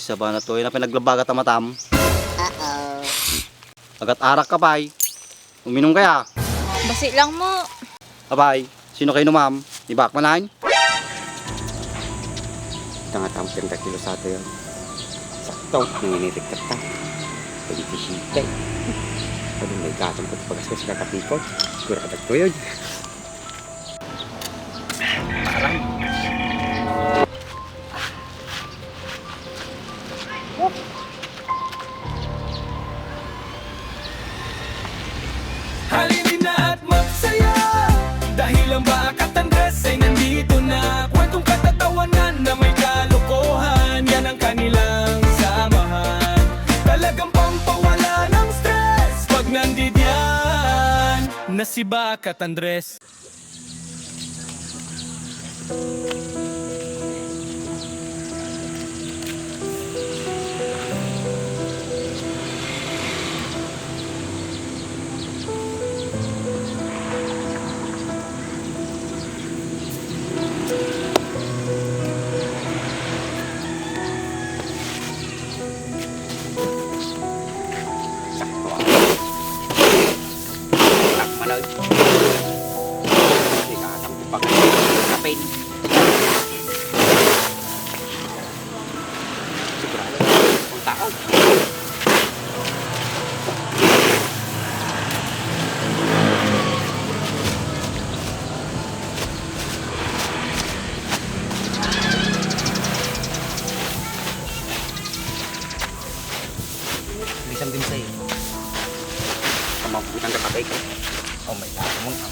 Saba na to, na pinaglabagat ang matam. Uh-oh. Agat arak ka, bay. Uminom kaya? Basi lang mo. Abay, sino kayo no, ma'am? Ibak manahin? Tanga tang 30 kilo sa ato yun. Sakto, nanginirip ka ta. 27. Pwede may gatong ko pagas ko sa kakapikot. Siguro ka tagto yun. Halinin na at magsaya dahil ang Bakat Andres ay nandito na. Kwentong katatawanan na may kalokohan, yan ang kanilang samahan. Talagang pampawala ng stress pag nandiyan na si Bakat Andres. Malag. May gatong ko pagas ko sa kapin. Sigurado kung tao. Isang din sa'yo. Pamabutan ka kapay ko. Oh, may lakas mo na.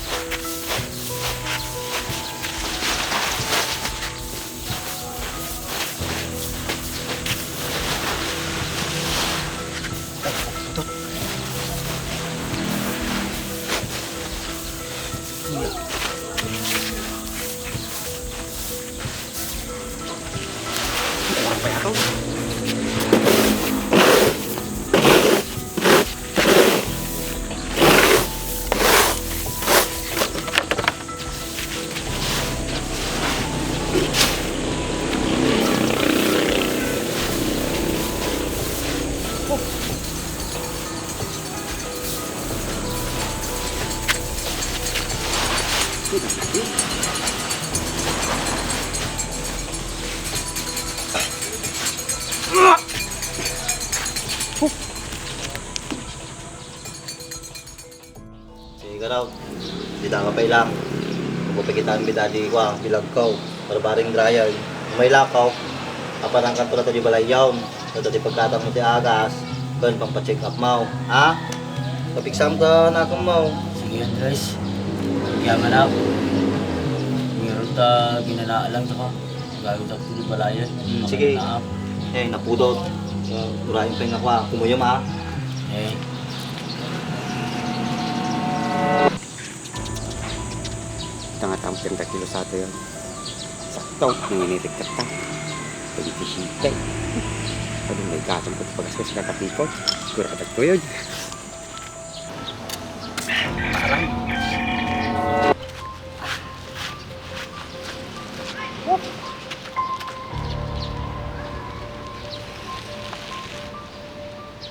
Apa ya kau? Sige raw, di ka pa ilang. Pupupikitan mi dadi ko ang bilag ko. Para baring dryer. May lakaw. Aparang kanto na to di balayaw. So dati pagkatang mo ti agas. Kan pang pa-check up mo. Ha? Kapiksam ka na ako mo. Sige Andres, yaman ako. Meron ta ginanaalang ta ko. Gawin ta ko balayan. Sige. Eh, napudot. So, durahin pa yung ako. Kumuyom ha. Eh, Tanga tang 30 kilo sa ato yun. Sakto, nanginirip ka ta. 27. Pwede may gatong ko pagas ko sa kakapikot. Siguro ka tagto yun.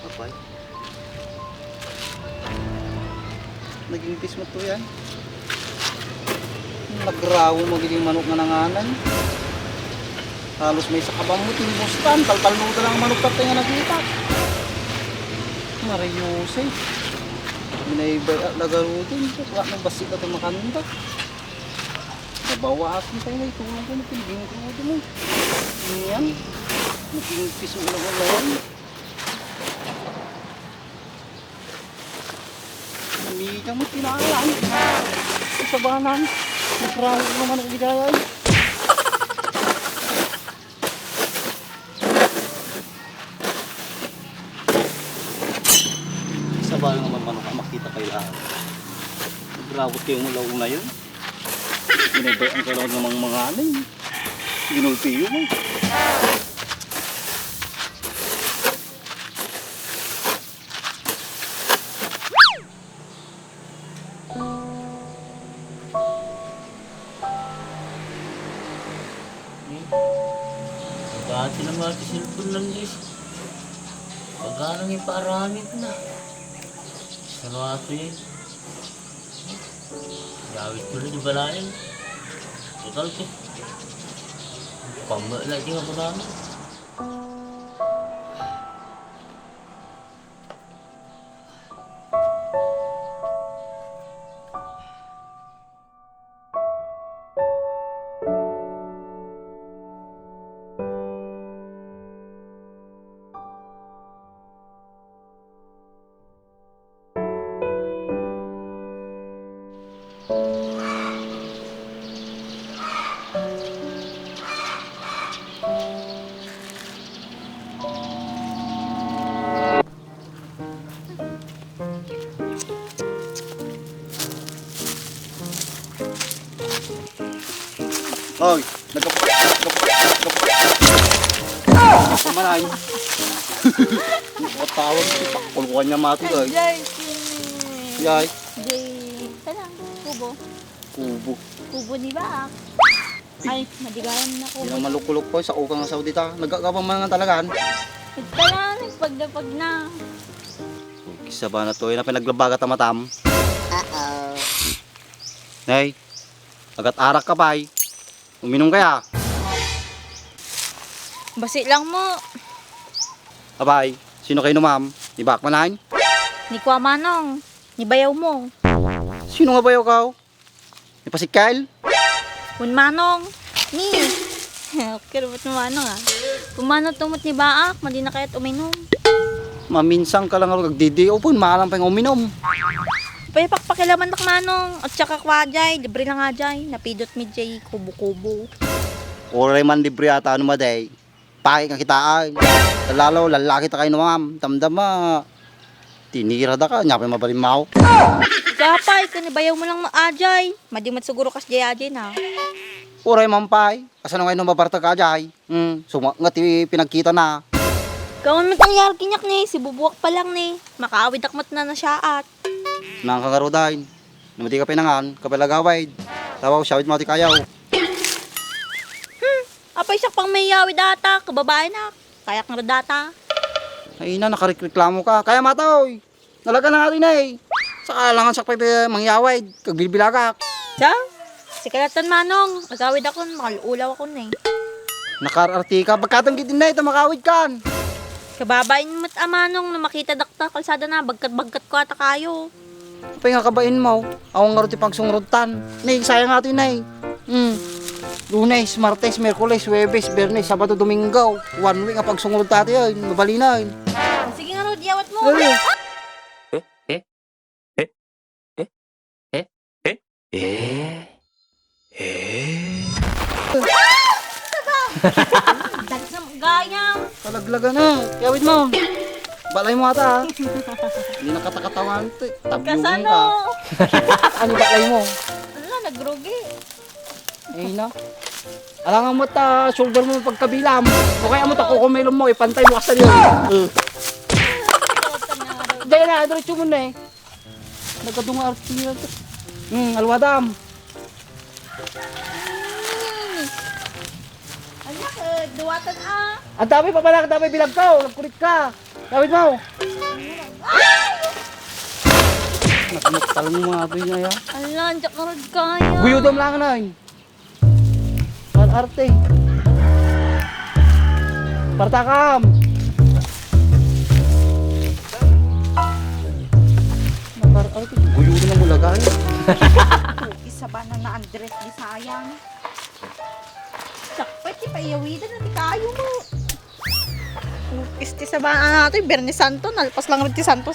Apay. Naging pis mo to yan. Nagrawo magiging manok na nanganan. Halos may sakabang mo tinibustan. Taltalnuda lang ang manok tatay nga nakita. Marayosay. Minaybay at lagarutin. Wala nang basit at makanda. Nabawasan tayo na itulong ko na piniging ko mo. Yan. Naging pis mo na yan. Namigyan mo tinalaan. Sa banan. Nagrawo naman ang bigayay. Sa banan naman manok ang makita kayo lahat. Nagrawot kayong mulaw na yun. Binabayaan ka lang namang mga anay. Ginulpiyo mo. dati na naman ito cellphone lang guys. Pagkanang iparamit na. Sarwato yun. Gawit ko na di balayan. Total ko. Pamba lagi nga po namin. Hoy, Kumalay. Tawag si Pakulukan niya mati ay. Jay, Yay, Jay, tanang, kubo. kubo. Kubo ni ba? Ay, madigayan na Hindi kubo. na malukulok po sa ukang sa Saudita. Nagkakabang mga talagaan. Nagtala, nagpagdapag na. Kisa ba na to? Yung pinaglabagat na matam. Uh-oh. Nay, agat arak ka pa ay. Uminom kaya. Basi lang mo. Abay, sino kayo no ma'am? Ni Bakmanan? Ni Kwa Manong. Ni Bayaw mo. Sino nga ba yung kaw? Ni Pasikal? Kun Manong. Ni. Okay, ba't mo Manong ah? Pumanot tumot ni Baak, madi na kaya't uminom. Maminsang ka lang ako kagdidi. O po, maalam pa yung uminom. Payapak pakilaman nak Manong. At saka Kwa Jay, libre lang nga Jay. Napidot mi Jay, kubo-kubo. Oray man libre ata ano maday. Paki kang kitaan. Lalo, lalaki ta kayo no ma'am. Tamdama. Tinira da ka, nyapin mabalimaw. Kapay, kanibayaw mo lang maajay. Madimat siguro kas Jay Ajay na. Oray mampay. Asa na kayo no mabarta ka jay. Ngati pinagkita na. Kawan mo tangyar kinyak ni, si bubuwak pa lang ni. Makaawid akmat na siya at. Nang kangarudahin. Namati ka pinangan, kapalagawid. Tawaw, siyawid mo ti kayaw. Apay siya pang may yawid ata, kababae na. Kayak nga data. Ay na, nakariklamo ka. Kaya matoy. Nalaga na natin eh. Saka langan sa mangyawid. Kagbilbilagak. Siya? Si Kalatan Manong, agawid ako, makalulaw ako na eh. Nakararti ka. Pagkatanggit din na ito, makawid kan. Kababain mo't Manong na makita dakta kalsada na, bagkat-bagkat ko ata kayo. Kapay nga kabain mo. Ako nga rin pangsungrotan. Nay, sayang natin nay. Lunes, Martes, Merkules, Huwebes, Bernes, Sabado, Domingo. 1 week nga pagsungrod tati yun. Mabali na yun. Sige nga Rod, yawat mo. Dahil sa gayang. Talaglaga na. Kayawid mo. Balay mo ata ha. Hindi nakatakatawan ito. Tabyungin Kasano? ka. Ano balay mo? Ala, nagrugi. Eh na. Alangan mo ta, shoulder mo pagkabilam. O kaya mo ta kukumilom mo, ipantay mo kasan yun. Dahil na, diretso mo na eh. Nagkadunga artira to. Alwadam. Ala, duwatan ah. Ang dami pa pala, ang dami bilag ka. Nagkulit ka. Kawid mo. Nakamuktal mo mga abay niya ya. Ala, anjak na Rod kaya. Guyudom lang na yun. Arte. Partakam. Arte. Guyudom na mula gaya. Isa ba na na-Andres di sayang? Sakpet, si payawidan na di kayo mo. Isti sa ba natin, Bernie Santo, nalpas lang rin ti Santo.